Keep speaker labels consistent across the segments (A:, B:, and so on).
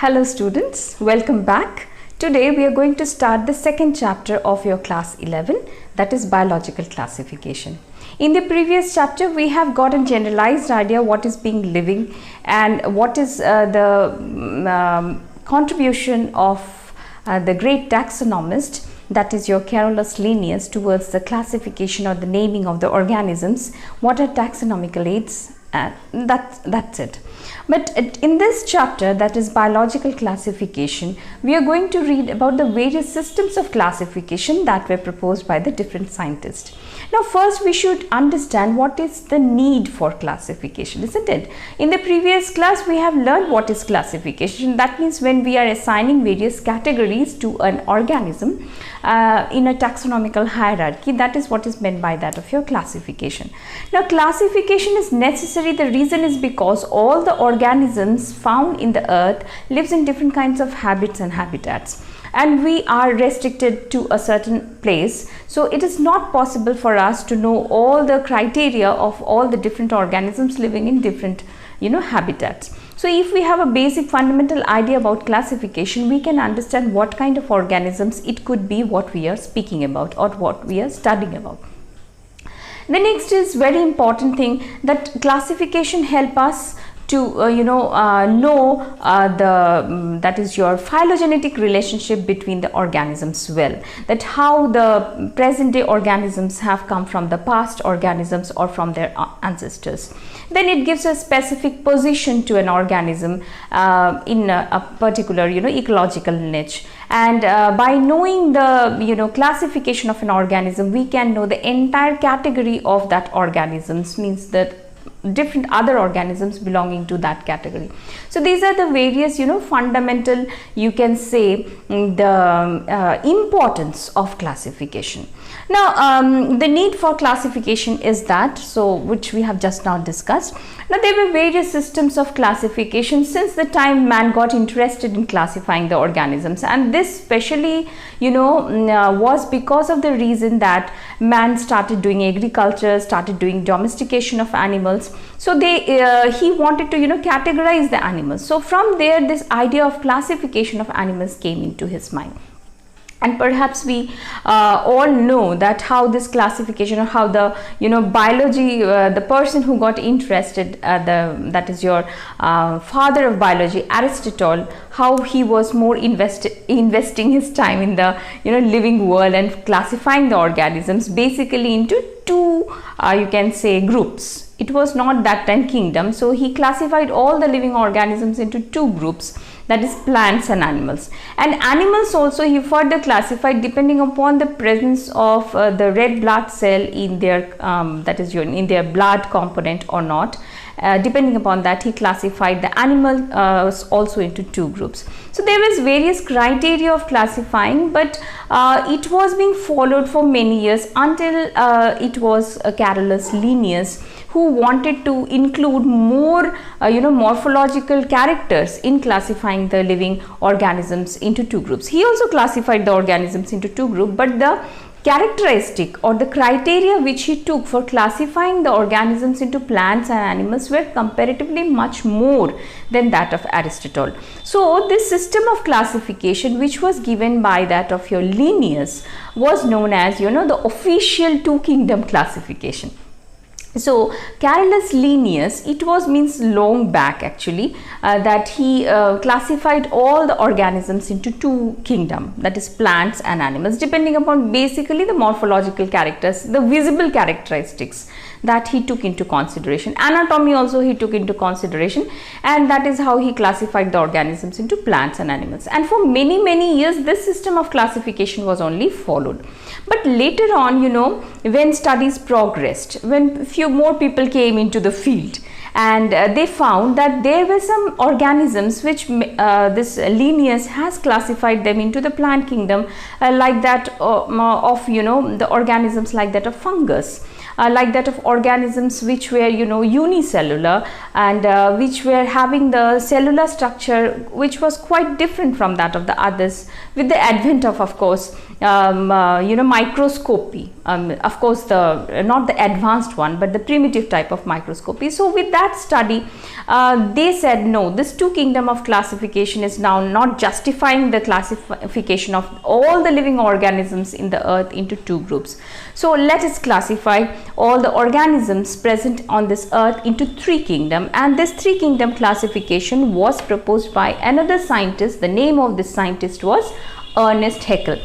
A: Hello students, welcome back. Today we are going to start the second chapter of your class 11, that is biological classification. In the previous chapter we have got a generalized idea what is being living and what is the contribution of the great taxonomist, that is your Carolus Linnaeus, towards the classification or the naming of the organisms. What are taxonomical aids? That's it. But in this chapter, that is biological classification, we are going to read about the various systems of classification that were proposed by the different scientists. Now first we should understand what is the need for classification, isn't it? In the previous class we have learned what is classification. That means when we are assigning various categories to an organism in a taxonomical hierarchy, that is what is meant by that of your classification. Now classification is necessary. The reason is because all the organisms found in the earth lives in different kinds of habits and habitats, and we are restricted to a certain place, so it is not possible for us to know all the criteria of all the different organisms living in different habitats. So if we have a basic fundamental idea about classification, we can understand what kind of organisms it could be what we are speaking about or what we are studying about. The next is very important thing, that classification help us to know that is your phylogenetic relationship between the organisms well, that how the present day organisms have come from the past organisms or from their ancestors. Then it gives a specific position to an organism in a particular ecological niche, and by knowing the classification of an organism, we can know the entire category of that organisms, means that different other organisms belonging to that category. So these are the various fundamental, you can say, the importance of classification. Now the need for classification is that, so which we have just now discussed. Now there were various systems of classification since the time man got interested in classifying the organisms, and this specially was because of the reason that man started doing agriculture, started doing domestication of animals. So he wanted to categorize the animals. So from there this idea of classification of animals came into his mind. And perhaps we all know that how this classification, or how the biology, the person who got interested, that is your father of biology, Aristotle, how he was more investing his time in the living world and classifying the organisms basically into two you can say groups. It was not that time kingdom, so he classified all the living organisms into two groups, that is plants and animals. And animals also he further classified depending upon the presence of the red blood cell in their that is in their blood component or not. Depending upon that, he classified the animals also into two groups. So there was various criteria of classifying, but it was being followed for many years until it was Carolus Linnaeus who wanted to include more morphological characters in classifying the living organisms into two groups. He also classified the organisms into two groups, but the characteristic or the criteria which he took for classifying the organisms into plants and animals were comparatively much more than that of Aristotle. So this system of classification, which was given by that of your Linnaeus, was known as the official two kingdom classification. So Carolus Linnaeus, it was means long back actually, that he classified all the organisms into two kingdom, that is plants and animals, depending upon basically the morphological characters, the visible characteristics that he took into consideration. Anatomy also he took into consideration, and that is how he classified the organisms into plants and animals. And for many years this system of classification was only followed. But later on, when studies progressed, when few more people came into the field, and they found that there were some organisms which this Linnaeus has classified them into the plant kingdom, like that of the organisms like that of fungus, like that of organisms which were unicellular, and which were having the cellular structure which was quite different from that of the others, with the advent of course microscopy. Of course, not the advanced one, but the primitive type of microscopy. So with that study, they said no, this two kingdom of classification is now not justifying the classification of all the living organisms in the earth into two groups. So let us classify all the organisms present on this earth into three kingdom, and this three kingdom classification was proposed by another scientist. The name of this scientist was Ernest Haeckel.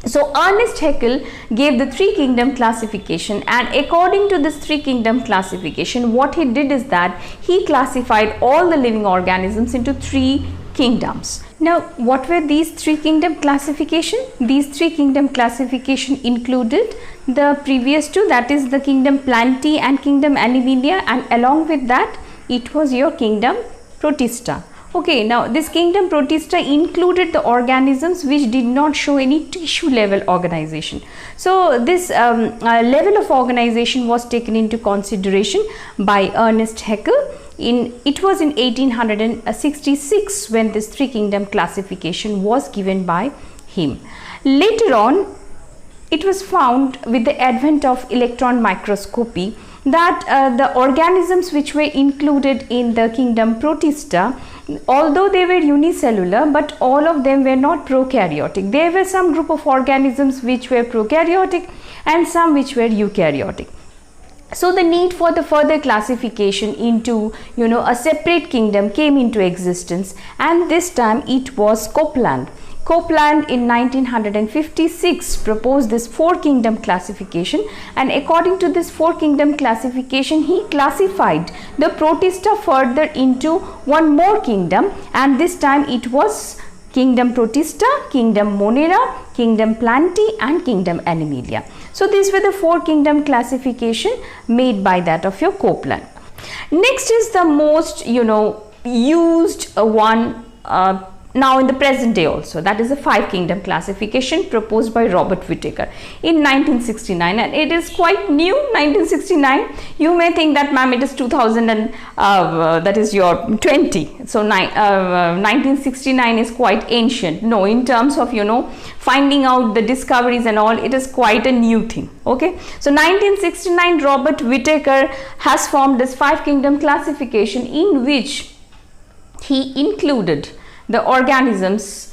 A: So Ernest Haeckel gave the three kingdom classification, and according to this three kingdom classification, what he did is that he classified all the living organisms into three kingdoms. Now, what were these three kingdom classification? These three kingdom classification included the previous two, that is the kingdom Plantae and kingdom Animalia, and along with that it was your kingdom Protista. Okay, now this kingdom Protista included the organisms which did not show any tissue level organization. So this level of organization was taken into consideration by Ernest Haeckel. It was in 1866 when this three kingdom classification was given by him. Later on, it was found with the advent of electron microscopy that the organisms which were included in the kingdom Protista, although they were unicellular, but all of them were not prokaryotic. There were some group of organisms which were prokaryotic and some which were eukaryotic. So the need for the further classification into a separate kingdom came into existence, and this time it was Copeland. Copeland in 1956 proposed this four kingdom classification, and according to this four kingdom classification, he classified the Protista further into one more kingdom, and this time it was kingdom Protista, kingdom Monera, kingdom Plantae and kingdom Animalia. So these were the four kingdom classification made by that of your Copeland. Next is the most used one now in the present day also, that is the five kingdom classification proposed by Robert Whittaker in 1969, and it is quite new. 1969, you may think that ma'am it is 2000 and that is your 20, so 1969 is quite ancient. No, in terms of finding out the discoveries and all, it is quite a new thing. Okay, so 1969 Robert Whittaker has formed this five kingdom classification, in which he included the organisms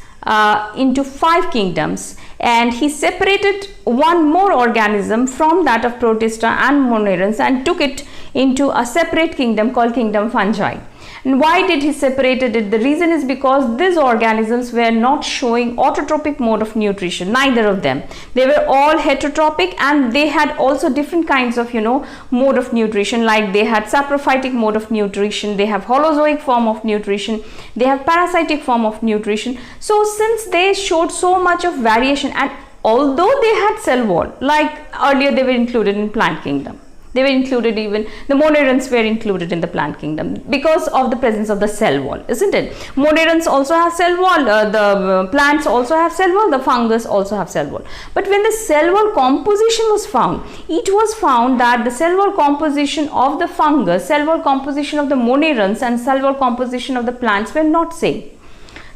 A: into five kingdoms, and he separated one more organism from that of Protista and Monerans and took it into a separate kingdom called kingdom Fungi. And why did he separated it? The reason is because these organisms were not showing autotrophic mode of nutrition, neither of them. They were all heterotrophic, and they had also different kinds of mode of nutrition, like they had saprophytic mode of nutrition, they have holozoic form of nutrition, they have parasitic form of nutrition. So since they showed so much of variation, and although they had cell wall, like earlier they were included in plant kingdom, they were included, even the Monerans were included in the plant kingdom because of the presence of the cell wall, isn't it? Monerans also have cell wall, the plants also have cell wall, the fungus also have cell wall. But when the cell wall composition was found, it was found that the cell wall composition of the fungus, cell wall composition of the Monerans and cell wall composition of the plants were not same.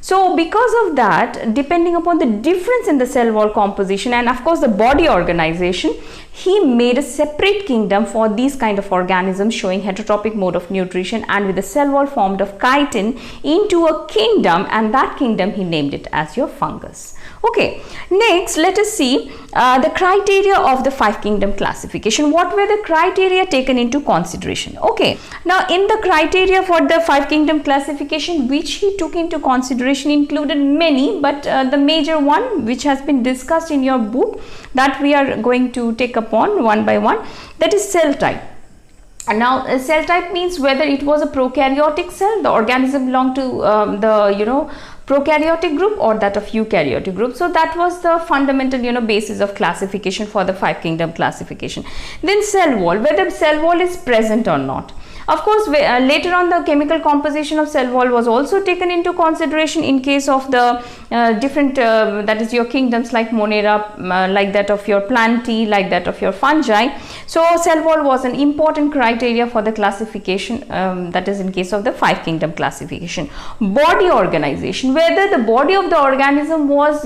A: So because of that, depending upon the difference in the cell wall composition and of course the body organization, he made a separate kingdom for these kind of organisms showing heterotrophic mode of nutrition and with the cell wall formed of chitin into a kingdom, and that kingdom he named it as your fungus. Okay, next let us see the criteria of the five kingdom classification. What were the criteria taken into consideration? Okay, now in the criteria for the five kingdom classification which he took into consideration included many, but the major one which has been discussed in your book that we are going to take upon one by one, that is cell type. And now cell type means whether it was a prokaryotic cell, the organism belonged to the prokaryotic group or that of eukaryotic group. So that was the fundamental basis of classification for the five kingdom classification. Then cell wall, whether cell wall is present or not. Of course, later on the chemical composition of cell wall was also taken into consideration in case of the different that is your kingdoms like Monera, like that of your Plantae, like that of your fungi. So cell wall was an important criteria for the classification, that is in case of the 5 kingdom classification. Body organization, whether the body of the organism was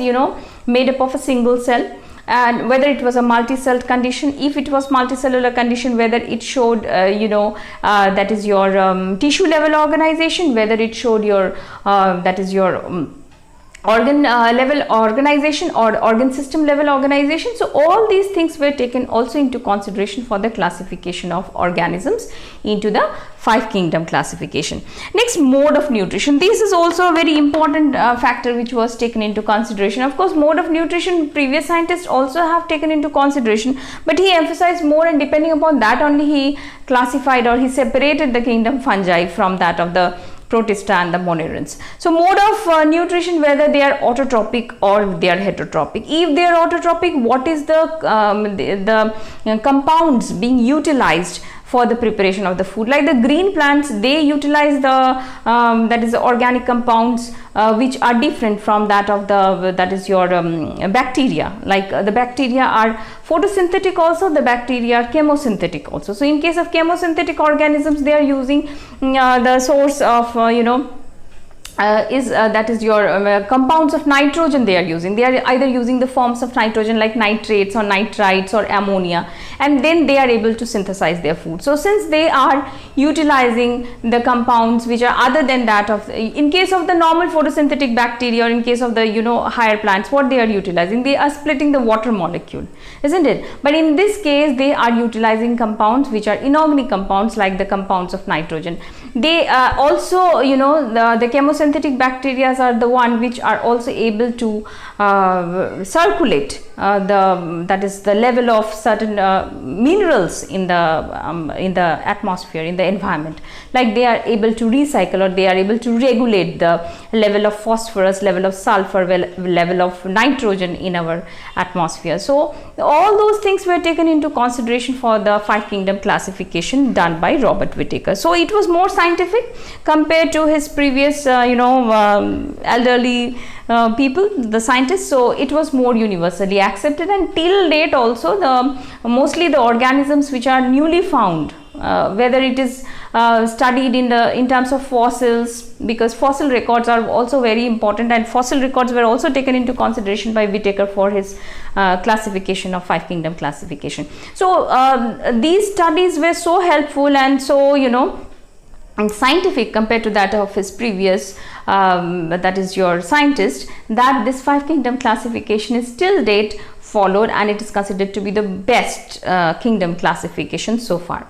A: made up of a single cell, and whether it was a multi-celled condition. If it was multicellular condition, whether it showed that is your tissue level organization, whether it showed your that is your organ level organization or organ system level organization. So all these things were taken also into consideration for the classification of organisms into the 5 kingdom classification. Next, mode of nutrition. This is also a very important factor which was taken into consideration. Of course, mode of nutrition previous scientists also have taken into consideration, but he emphasized more, and depending upon that only he classified or he separated the kingdom fungi from that of the Protista and the Monerans. So mode of nutrition, whether they are autotrophic or they are heterotropic. If they are autotrophic, what is the compounds being utilized for the preparation of the food? Like the green plants, they utilize the that is the organic compounds which are different from that of the that is your bacteria. Like the bacteria are photosynthetic also, the bacteria are chemosynthetic also. So in case of chemosynthetic organisms, they are using the source of that is your compounds of nitrogen they are using. They are either using the forms of nitrogen like nitrates or nitrites or ammonia, and then they are able to synthesize their food. So since they are utilizing the compounds which are other than that of, in case of the normal photosynthetic bacteria or in case of the higher plants, what they are utilizing, they are splitting the water molecule, isn't it? But in this case, they are utilizing compounds which are inorganic compounds like the compounds of nitrogen. They also the chemosynthetic bacteria are the one which are also able to circulate that is the level of certain minerals in the atmosphere, in the environment. Like they are able to recycle or they are able to regulate the level of phosphorus, level of sulfur, level of nitrogen in our atmosphere. So all those things were taken into consideration for the 5 kingdom classification done by Robert Whittaker. So it was more scientific compared to his previous elderly people, the scientists. So it was more universally accepted, and till date also mostly the organisms which are newly found, whether it is studied in terms of fossils, because fossil records are also very important, and fossil records were also taken into consideration by Whittaker for his classification of 5 kingdom classification. So these studies were so helpful and so and scientific compared to that of his previous that is your scientist, that this 5 kingdom classification is till date followed, and it is considered to be the best kingdom classification so far.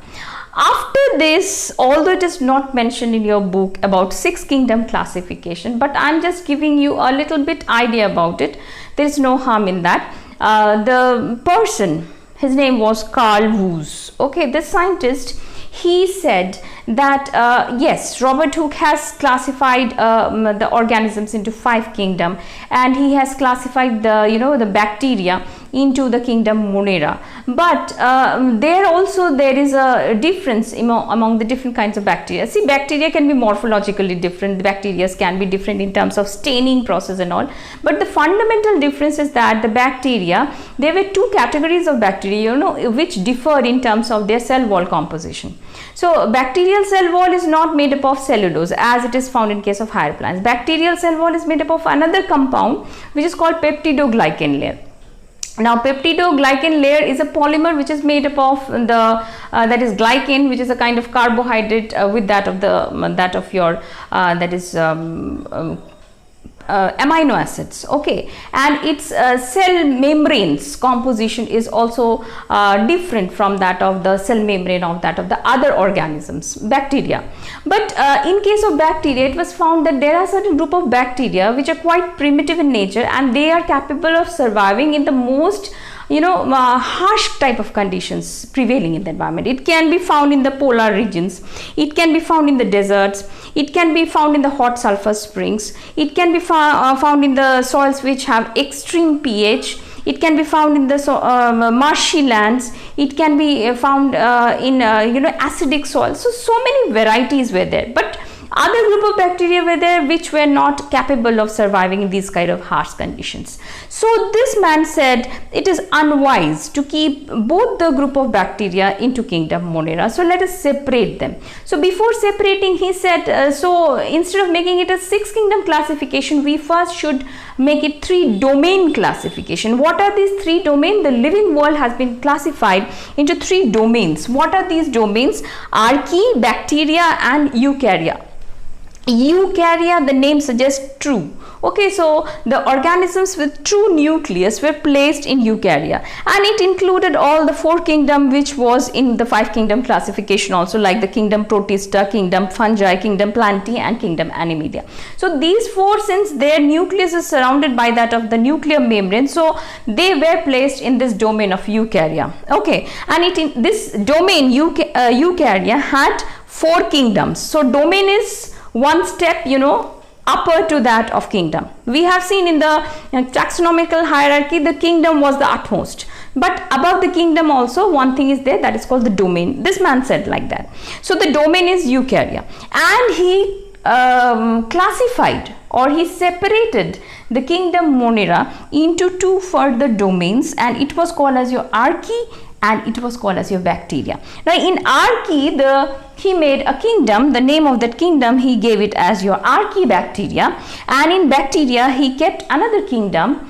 A: After this, although it is not mentioned in your book about 6 kingdom classification, but I am just giving you a little bit idea about it. There is no harm in that. The person, his name was Carl Woese. Okay, this scientist, he said that yes, Robert Hooke has classified the organisms into 5 kingdom, and he has classified the the bacteria into the kingdom Monera. But there is a difference among the different kinds of bacteria. See, bacteria can be morphologically different. The bacteria can be different in terms of staining process and all. But the fundamental difference is that the bacteria, there were 2 categories of bacteria, which differ in terms of their cell wall composition. So bacterial cell wall is not made up of cellulose as it is found in case of higher plants. Bacterial cell wall is made up of another compound which is called peptidoglycan layer. Now peptidoglycan layer is a polymer which is made up of the that is glycan, which is a kind of carbohydrate with that of your amino acids. Okay, and its cell membranes composition is also different from that of the cell membrane of that of the other organisms, bacteria. But in case of bacteria, it was found that there are certain group of bacteria which are quite primitive in nature, and they are capable of surviving in the most harsh type of conditions prevailing in the environment. It can be found in the polar regions, it can be found in the deserts, it can be found in the hot sulfur springs, it can be found in the soils which have extreme pH, it can be found in the marshy lands, it can be found in acidic soil. So many varieties were there, but other group of bacteria were there which were not capable of surviving in these kind of harsh conditions. So this man said it is unwise to keep both the group of bacteria into kingdom Monera, so let us separate them. So before separating, he said, so instead of making it a 6 kingdom classification, we first should make it 3 domain classification. What are these 3 domains? The living world has been classified into 3 domains. What are these domains? Archaea, bacteria and eukarya. Eukarya, the name suggests true. Okay, so the organisms with true nucleus were placed in eukarya, and it included all the 4 kingdom which was in the 5 kingdom classification also, like the kingdom Protista, kingdom Fungi, kingdom Plantae and kingdom Animalia. So these 4, since their nucleus is surrounded by that of the nuclear membrane, so they were placed in this domain of eukarya. Okay, and in this domain eukarya had 4 kingdoms. So domain is one step upper to that of kingdom. We have seen in the taxonomical hierarchy, the kingdom was the utmost, but above the kingdom also one thing is there, that is called the domain. This man said like that. So the domain is eukarya, and he classified, or he separated the kingdom Monera into 2 further domains, and it was called as your archaea and it was called as your bacteria. Now in archaea, he made a kingdom, the name of that kingdom he gave it as your Archaebacteria, and in bacteria he kept another kingdom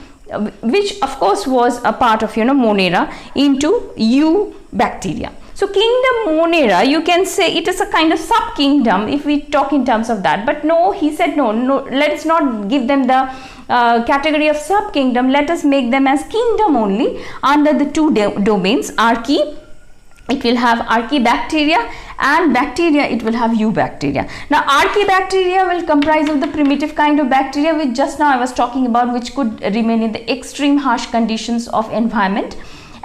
A: which of course was a part of Monera, into Eubacteria. So kingdom Monera, you can say it is a kind of sub kingdom if we talk in terms of that, but no, he said no, let us not give them the category of sub kingdom, let us make them as kingdom only under the 2 domains. Archaea, it will have Archaebacteria, and bacteria, it will have Eubacteria. Now Archaebacteria will comprise of the primitive kind of bacteria which just now I was talking about, which could remain in the extreme harsh conditions of environment,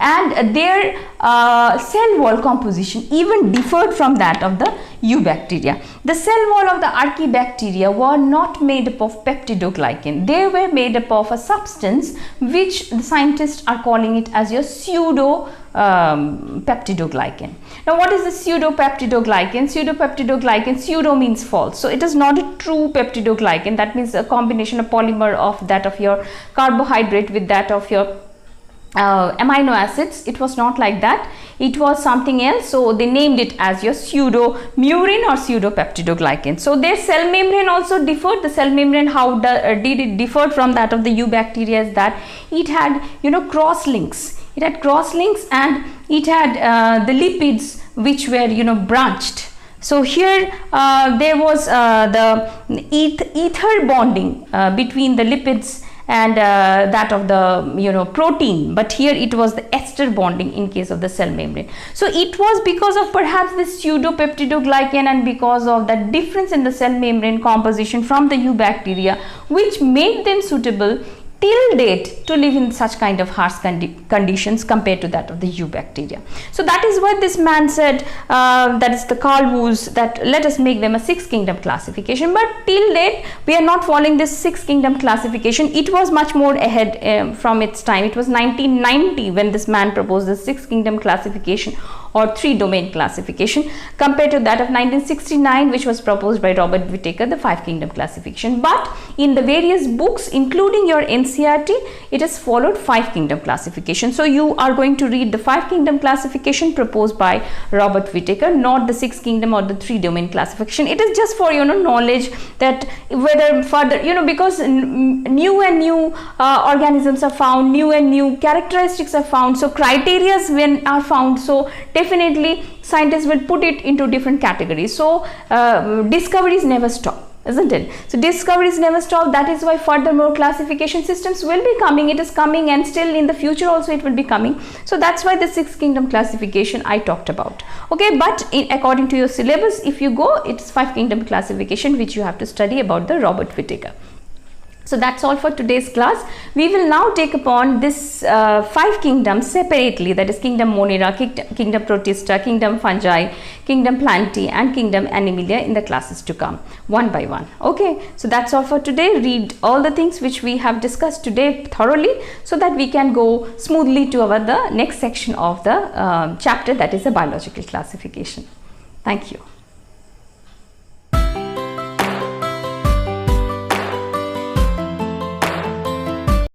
A: and their cell wall composition even differed from that of the Eubacteria. The cell wall of the Archaebacteria were not made up of peptidoglycan. They were made up of a substance which the scientists are calling it as your pseudo peptidoglycan. Now what is the pseudo peptidoglycan? Pseudo means false, so it is not a true peptidoglycan. That means a combination of polymer of that of your carbohydrate with that of your amino acids. It was not like that, it was something else, so they named it as your pseudo murine or pseudo peptidoglycan. So their cell membrane also differed. The cell membrane, how did it differ from that of the Eubacteria, is that it had cross links. It had cross links, and it had the lipids which were branched. So here there was the ether bonding between the lipids and that of the protein, but here it was the ester bonding in case of the cell membrane. So it was because of perhaps the pseudo peptidoglycan and because of the difference in the cell membrane composition from the Eubacteria which made them suitable till date to live in such kind of harsh conditions compared to that of the Eubacteria. So that is what this man said, that is the Carl Woese, that let us make them a 6 kingdom classification, but till date we are not following this 6 kingdom classification. It was much more ahead from its time. It was 1990 when this man proposed the 6 kingdom classification or 3 domain classification, compared to that of 1969 which was proposed by Robert Whittaker, the 5 kingdom classification. But in the various books including your NCERT, it has followed 5 kingdom classification. So you are going to read the 5 kingdom classification proposed by Robert Whittaker, not the 6 kingdom or the 3 domain classification. It is just for knowledge that whether further because new and new organisms are found, new and new characteristics are found, so criteria when are found, so definitely scientists will put it into different categories. So discoveries never stop, isn't it? So discoveries never stop. That is why furthermore classification systems will be coming. It is coming, and still in the future also it will be coming. So that's why the 6 kingdom classification I talked about. Okay, but according to your syllabus, if you go, it's 5 kingdom classification which you have to study about the Robert Whittaker. So that's all for today's class. We will now take upon this 5 kingdoms separately, that is Kingdom Monera, Kingdom Protista, Kingdom Fungi, Kingdom Plantae and Kingdom Animalia in the classes to come, one by one. Okay, so that's all for today. Read all the things which we have discussed today thoroughly so that we can go smoothly to the next section of the chapter, that is the biological classification. Thank you.